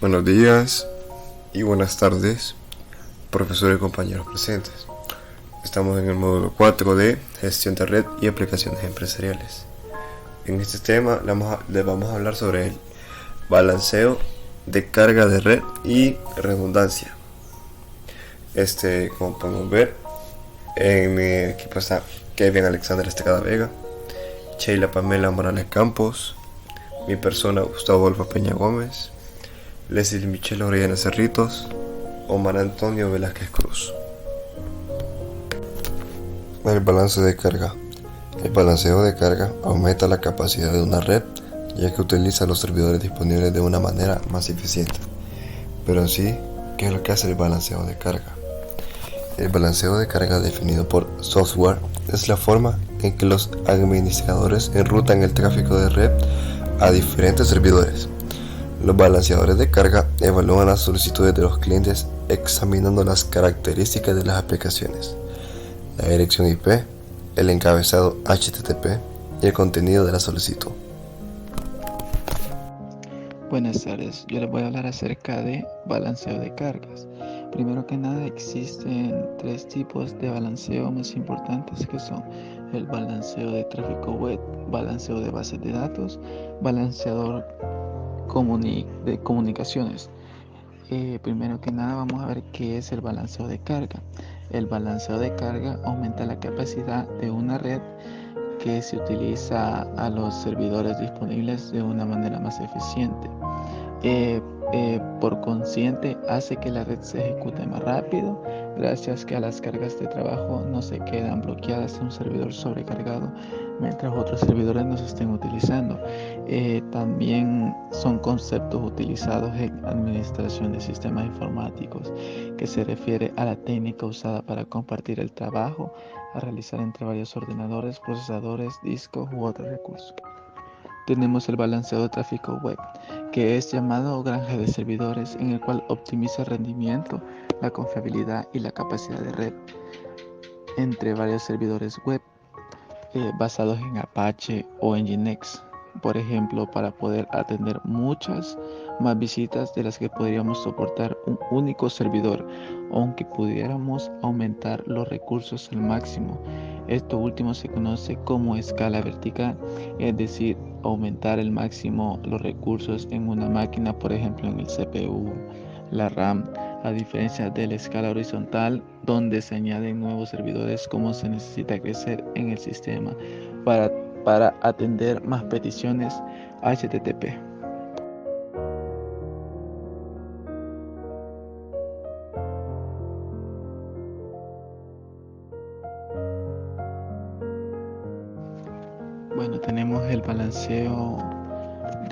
Buenos días y buenas tardes, profesores y compañeros presentes. Estamos en el módulo 4 de Gestión de Red y Aplicaciones Empresariales. En este tema les vamos a hablar sobre el balanceo de carga de red y redundancia. Como podemos ver, en mi equipo está Kevin Alexander Estecada Vega, Sheila Pamela Morales Campos, mi persona Gustavo Alfa Peña Gómez, Leslie Michelle Orellana Cerritos, Omar Antonio Velázquez Cruz. El balance de carga. El balanceo de carga aumenta la capacidad de una red, ya que utiliza los servidores disponibles de una manera más eficiente. Pero en sí, ¿qué es lo que hace el balanceo de carga? El balanceo de carga definido por software es la forma en que los administradores enrutan el tráfico de red a diferentes servidores. Los balanceadores de carga evalúan las solicitudes de los clientes examinando las características de las aplicaciones, la dirección IP, el encabezado HTTP y el contenido de la solicitud. Buenas tardes, yo les voy a hablar acerca de balanceo de cargas. Primero que nada, existen tres tipos de balanceo más importantes, que son el balanceo de tráfico web, balanceo de bases de datos, balanceador de comunicaciones. Primero que nada, vamos a ver qué es el balanceo de carga. El balanceo de carga aumenta la capacidad de una red que se utiliza a los servidores disponibles de una manera más eficiente. Por consiguiente, hace que la red se ejecute más rápido, gracias que a las cargas de trabajo no se quedan bloqueadas en un servidor sobrecargado mientras otros servidores no se estén utilizando. También son conceptos utilizados en administración de sistemas informáticos, que se refiere a la técnica usada para compartir el trabajo a realizar entre varios ordenadores, procesadores, discos u otros recursos. Tenemos el balanceo de tráfico web, que es llamado granja de servidores, en el cual optimiza el rendimiento, la confiabilidad y la capacidad de red entre varios servidores web basados en Apache o Nginx, por ejemplo, para poder atender muchas más visitas de las que podríamos soportar un único servidor, aunque pudiéramos aumentar los recursos al máximo. Esto último se conoce como escala vertical, es decir, aumentar al máximo los recursos en una máquina, por ejemplo en el CPU, la RAM, a diferencia de la escala horizontal, donde se añaden nuevos servidores como se necesita crecer en el sistema para atender más peticiones HTTP. Bueno, tenemos el balanceo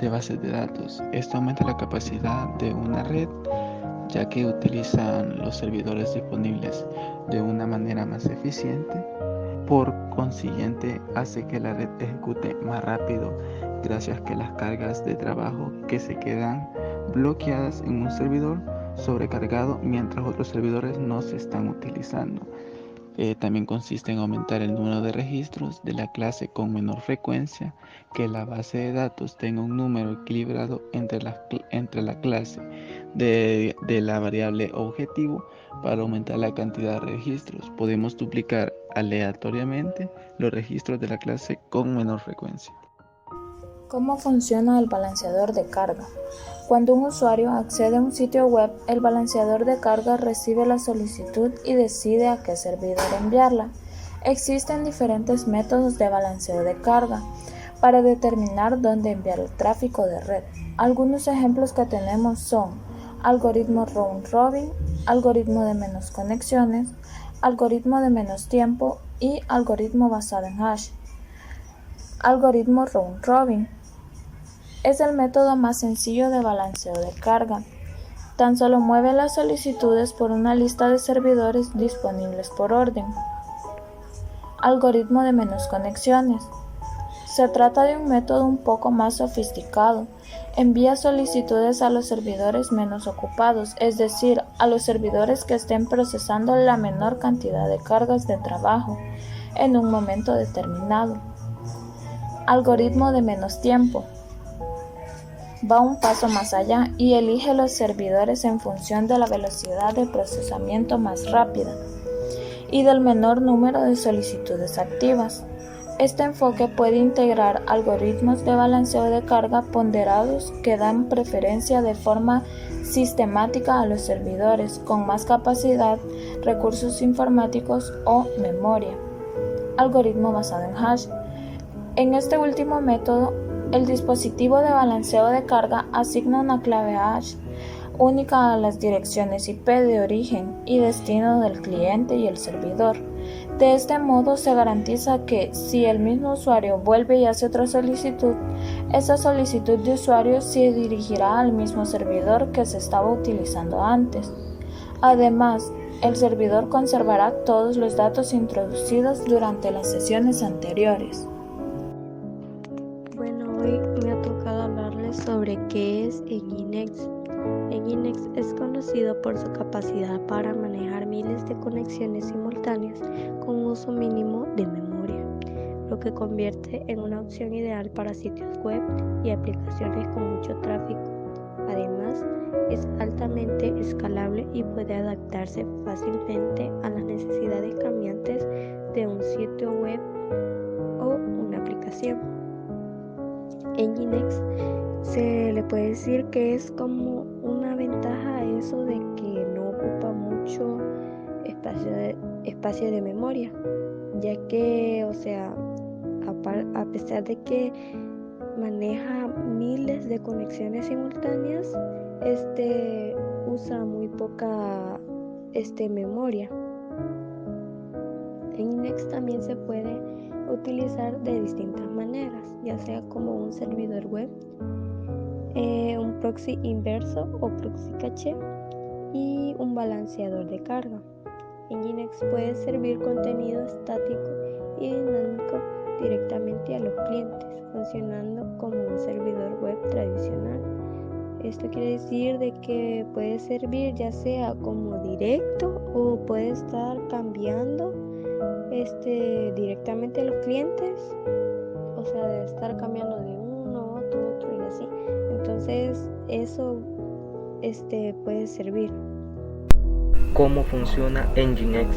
de bases de datos. Esto aumenta la capacidad de una red, ya que utilizan los servidores disponibles de una manera más eficiente. Por consiguiente, hace que la red ejecute más rápido, gracias que las cargas de trabajo que se quedan bloqueadas en un servidor sobrecargado mientras otros servidores no se están utilizando. También consiste en aumentar el número de registros de la clase con menor frecuencia, que la base de datos tenga un número equilibrado entre la clase de la variable objetivo. Para aumentar la cantidad de registros, podemos duplicar aleatoriamente los registros de la clase con menor frecuencia. ¿Cómo funciona el balanceador de carga? Cuando un usuario accede a un sitio web, el balanceador de carga recibe la solicitud y decide a qué servidor enviarla. Existen diferentes métodos de balanceo de carga para determinar dónde enviar el tráfico de red. Algunos ejemplos que tenemos son algoritmo round robin, algoritmo de menos conexiones, algoritmo de menos tiempo y algoritmo basado en hash. Algoritmo round robin es el método más sencillo de balanceo de carga. Tan solo mueve las solicitudes por una lista de servidores disponibles por orden. Algoritmo de menos conexiones. Se trata de un método un poco más sofisticado. Envía solicitudes a los servidores menos ocupados, es decir, a los servidores que estén procesando la menor cantidad de cargas de trabajo en un momento determinado. Algoritmo de menos tiempo. va un paso más allá y elige los servidores en función de la velocidad de procesamiento más rápida y del menor número de solicitudes activas. Este enfoque puede integrar algoritmos de balanceo de carga ponderados que dan preferencia de forma sistemática a los servidores con más capacidad, recursos informáticos o memoria. Algoritmo basado en hash. En este último método, el dispositivo de balanceo de carga asigna una clave hash única a las direcciones IP de origen y destino del cliente y el servidor. De este modo se garantiza que si el mismo usuario vuelve y hace otra solicitud, esa solicitud de usuario se dirigirá al mismo servidor que se estaba utilizando antes. Además, el servidor conservará todos los datos introducidos durante las sesiones anteriores. Bueno, hoy me ha tocado hablarles sobre qué es Nginx. Nginx es conocido por su capacidad para manejar miles de conexiones simultáneas con uso mínimo de memoria, lo que convierte en una opción ideal para sitios web y aplicaciones con mucho tráfico. Además, es altamente escalable y puede adaptarse fácilmente a las necesidades cambiantes de un sitio web o una aplicación. Nginx se le puede decir que es como una ventaja a eso de que no ocupa mucho espacio de memoria, ya que, a pesar de que maneja miles de conexiones simultáneas, usa muy poca memoria. Nginx también se puede utilizar de distintas maneras, ya sea como un servidor web, un proxy inverso o proxy caché y un balanceador de carga. Nginx puede servir contenido estático y dinámico directamente a los clientes, funcionando como un servidor web tradicional. Esto quiere decir de que puede servir ya sea como directo o puede estar cambiando directamente a los clientes, de estar cambiando de uno a otro y así. Entonces eso puede servir. ¿Cómo funciona Nginx?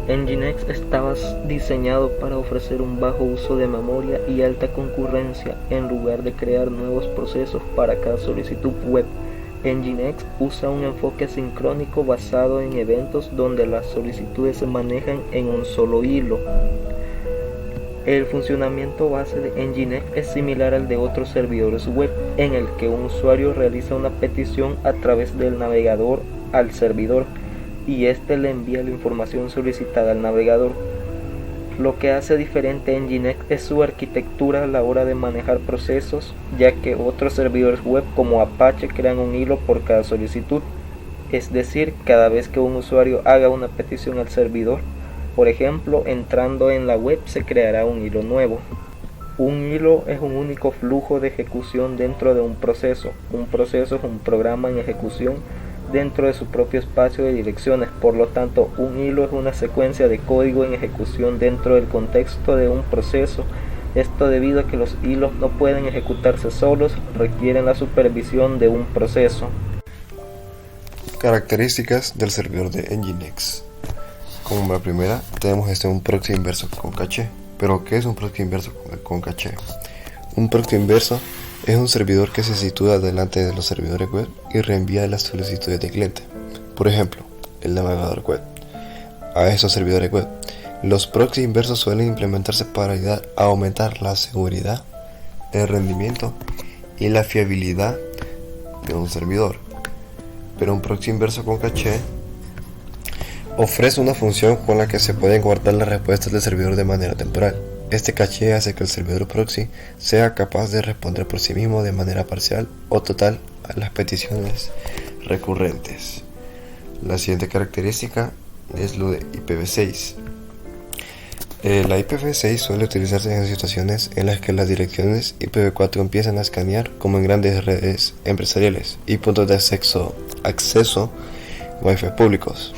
Nginx estaba diseñado para ofrecer un bajo uso de memoria y alta concurrencia en lugar de crear nuevos procesos para cada solicitud web. Nginx usa un enfoque sincrónico basado en eventos donde las solicitudes se manejan en un solo hilo. El funcionamiento base de Nginx es similar al de otros servidores web, en el que un usuario realiza una petición a través del navegador al servidor y éste le envía la información solicitada al navegador. Lo que hace diferente a Nginx es su arquitectura a la hora de manejar procesos, ya que otros servidores web como Apache crean un hilo por cada solicitud, es decir, cada vez que un usuario haga una petición al servidor, por ejemplo, entrando en la web se creará un hilo nuevo. Un hilo es un único flujo de ejecución dentro de un proceso. Un proceso es un programa en ejecución dentro de su propio espacio de direcciones. Por lo tanto, un hilo es una secuencia de código en ejecución dentro del contexto de un proceso. Esto debido a que los hilos no pueden ejecutarse solos, requieren la supervisión de un proceso. Características del servidor de Nginx. Como la primera, tenemos un proxy inverso con caché. ¿Pero qué es un proxy inverso con caché? Un proxy inverso es un servidor que se sitúa delante de los servidores web y reenvía las solicitudes de cliente. Por ejemplo, el navegador web a esos servidores web. Los proxy inversos suelen implementarse para ayudar a aumentar la seguridad, el rendimiento y la fiabilidad de un servidor. Pero un proxy inverso con caché ofrece una función con la que se pueden guardar las respuestas del servidor de manera temporal. Este caché hace que el servidor proxy sea capaz de responder por sí mismo de manera parcial o total a las peticiones recurrentes. La siguiente característica es lo de IPv6. La IPv6 suele utilizarse en situaciones en las que las direcciones IPv4 empiezan a escanear, como en grandes redes empresariales y puntos de acceso Wi-Fi públicos.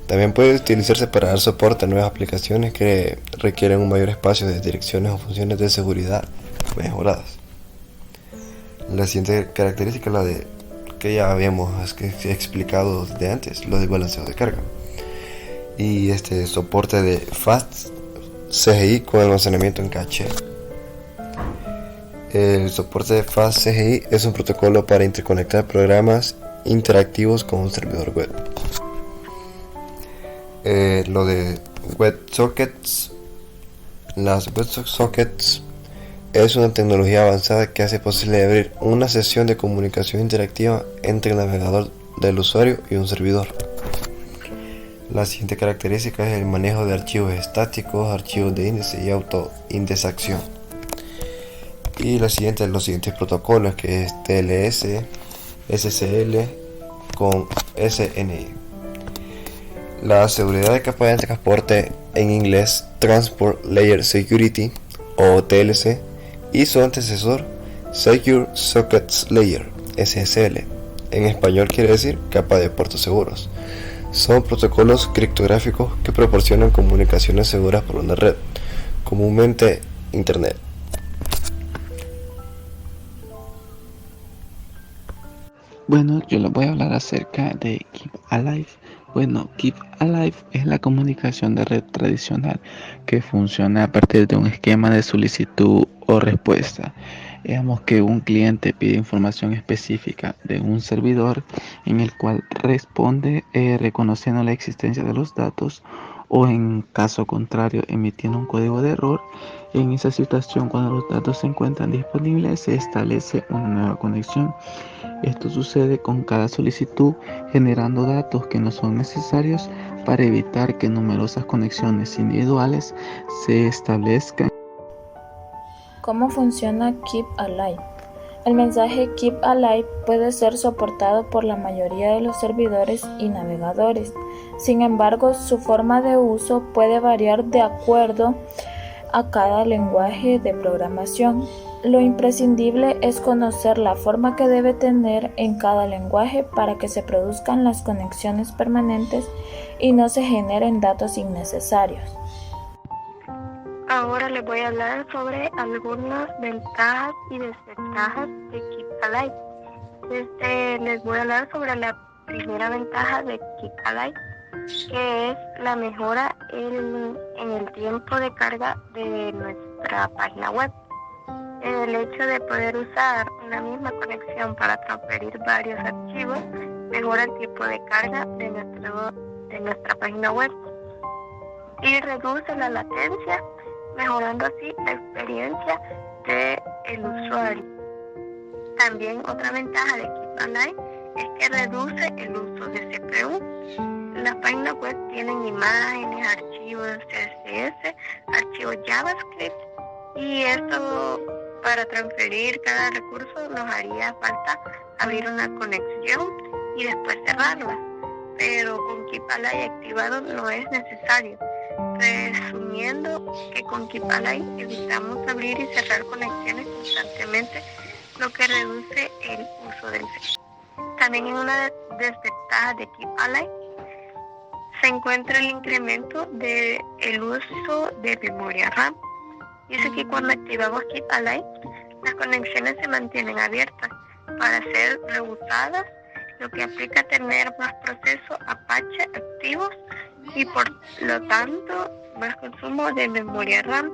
También puede utilizarse para dar soporte a nuevas aplicaciones que requieren un mayor espacio de direcciones o funciones de seguridad mejoradas. La siguiente característica es la de que ya habíamos explicado de antes, lo del balanceo de carga. Y soporte de Fast CGI con almacenamiento en caché. El soporte de Fast CGI es un protocolo para interconectar programas interactivos con un servidor web. Lo de WebSockets. Las WebSockets es una tecnología avanzada que hace posible abrir una sesión de comunicación interactiva entre el navegador del usuario y un servidor. La siguiente característica es el manejo de archivos estáticos, archivos de índice y autoindexación. Y los siguientes protocolos, que es TLS, SSL con SNI. La seguridad de capa de transporte, en inglés Transport Layer Security o TLC, y su antecesor Secure Sockets Layer SSL, en español quiere decir capa de puertos seguros. Son protocolos criptográficos que proporcionan comunicaciones seguras por una red, comúnmente Internet. Bueno, yo les voy a hablar acerca de Keep Alive. Bueno, Keep Alive es la comunicación de red tradicional que funciona a partir de un esquema de solicitud o respuesta. Digamos que un cliente pide información específica de un servidor en el cual responde reconociendo la existencia de los datos, o en caso contrario emitiendo un código de error. En esa situación, cuando los datos se encuentran disponibles, se establece una nueva conexión. Esto sucede con cada solicitud, generando datos que no son necesarios para evitar que numerosas conexiones individuales se establezcan. ¿Cómo funciona Keep Alive? El mensaje Keep Alive puede ser soportado por la mayoría de los servidores y navegadores. Sin embargo, su forma de uso puede variar de acuerdo a cada lenguaje de programación. Lo imprescindible es conocer la forma que debe tener en cada lenguaje para que se produzcan las conexiones permanentes y no se generen datos innecesarios. Ahora les voy a hablar sobre algunas ventajas y desventajas de Keep Alive. Les voy a hablar sobre la primera ventaja de Keep Alive, que es la mejora en el tiempo de carga de nuestra página web. El hecho de poder usar una misma conexión para transferir varios archivos mejora el tiempo de carga de nuestra página web y reduce la latencia, mejorando así la experiencia del usuario. También otra ventaja de Keep Alive es que reduce el uso de CPU. Las páginas web tienen imágenes, archivos CSS, archivos JavaScript, y esto, para transferir cada recurso, nos haría falta abrir una conexión y después cerrarla. Pero con Keep Alive activado no es necesario. Resumiendo, que con Keep Alive evitamos abrir y cerrar conexiones constantemente, lo que reduce el uso del servicio. También en una desventaja de Keep Alive se encuentra el incremento del uso de memoria RAM. Dice que cuando activamos Keep Alive, las conexiones se mantienen abiertas para ser reusadas, lo que aplica tener más procesos Apache activos y por lo tanto más consumo de memoria RAM.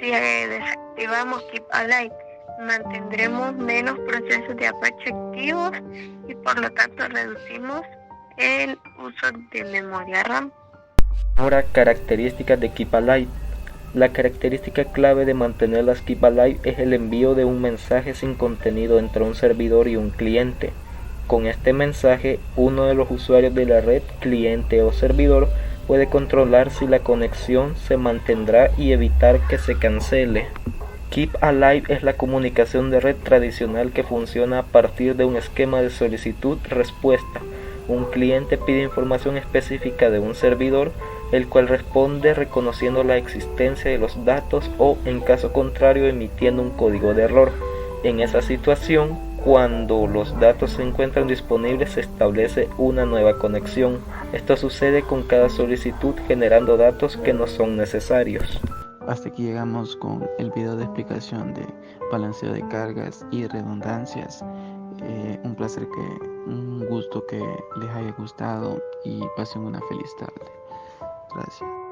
Si desactivamos Keep Alive, mantendremos menos procesos de Apache activos y por lo tanto reducimos el uso de memoria RAM. Ahora, características de Keep Alive. La característica clave de mantener las Keep Alive es el envío de un mensaje sin contenido entre un servidor y un cliente. Con este mensaje, uno de los usuarios de la red, cliente o servidor, puede controlar si la conexión se mantendrá y evitar que se cancele. Keep Alive es la comunicación de red tradicional que funciona a partir de un esquema de solicitud-respuesta. Un cliente pide información específica de un servidor, el cual responde reconociendo la existencia de los datos o, en caso contrario, emitiendo un código de error. En esa situación, cuando los datos se encuentran disponibles, se establece una nueva conexión. Esto sucede con cada solicitud, generando datos que no son necesarios. hasta aquí llegamos con el video de explicación de balanceo de cargas y redundancias. Un gusto que les haya gustado y pasen una feliz tarde. Gracias.